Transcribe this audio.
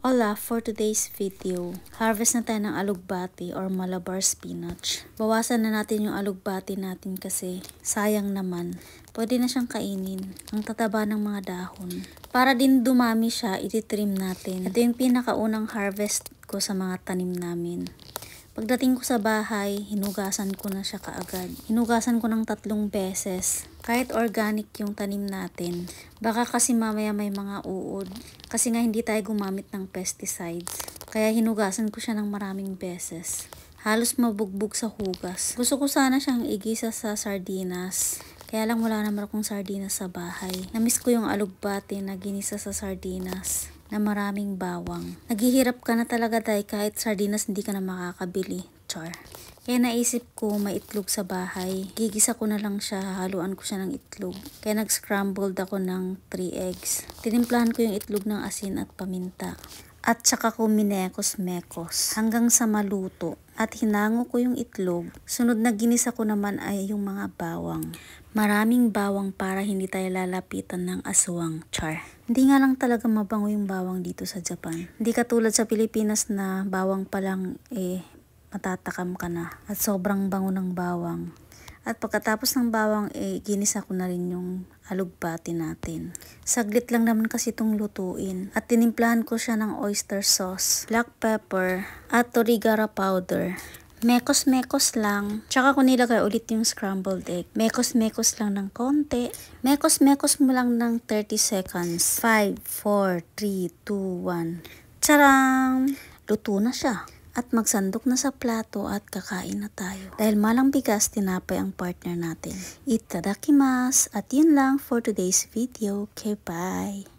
Hola, for today's video, harvest na tayo ng alugbati or Malabar spinach. Bawasan na natin yung alugbati natin kasi sayang naman. Pwede na siyang kainin. Ang tataba ng mga dahon. Para din dumami siya, ititrim natin. Ito yung pinakaunang harvest ko sa mga tanim namin. Pagdating ko sa bahay, hinugasan ko na siya kaagad. Hinugasan ko ng 3 beses. Kahit organic yung tanim natin, baka kasi mamaya may mga uod. Kasi nga hindi tayo gumamit ng pesticides. Kaya hinugasan ko siya ng maraming beses. Halos mabugbog sa hugas. Gusto ko sana siyang igisa sa sardinas. Kaya lang wala naman akong sardinas sa bahay. Namiss ko yung alugbati na ginisa sa sardinas na maraming bawang. Naghihirap ka na talaga dahil kahit sardinas hindi ka na makakabili. Char. Kaya naisip ko may itlog sa bahay. Gigisa ko na lang siya, haluan ko siya ng itlog. Kaya nag-scrambled ako ng 3 eggs. Tinimplahan ko yung itlog ng asin at paminta. At saka ko minekos-mekos hanggang sa maluto. At hinango ko yung itlog. Sunod na ginisa ko naman ay yung mga bawang. Maraming bawang para hindi tayo lalapitan ng aswang. Char. Hindi nga lang talaga mabango yung bawang dito sa Japan. Hindi katulad sa Pilipinas na bawang pa lang matatakam ka na. At sobrang bango ng bawang. At pagkatapos ng bawang, ginisa ko na rin yung alugbati natin. Saglit lang naman kasi itong lutuin. At tinimplahan ko siya ng oyster sauce, black pepper, at torigara powder. Mekos-mekos lang. Tsaka ko nilagay ulit yung scrambled egg. Mekos-mekos lang ng konti. Mekos-mekos mo lang ng 30 seconds. 5, 4, 3, 2, 1. Tsaram! Luto na siya. At magsandok na sa plato at kakain na tayo. Dahil malang bigas, tinapay ang partner natin. Itadakimasu! At yun lang for today's video. Okay, bye!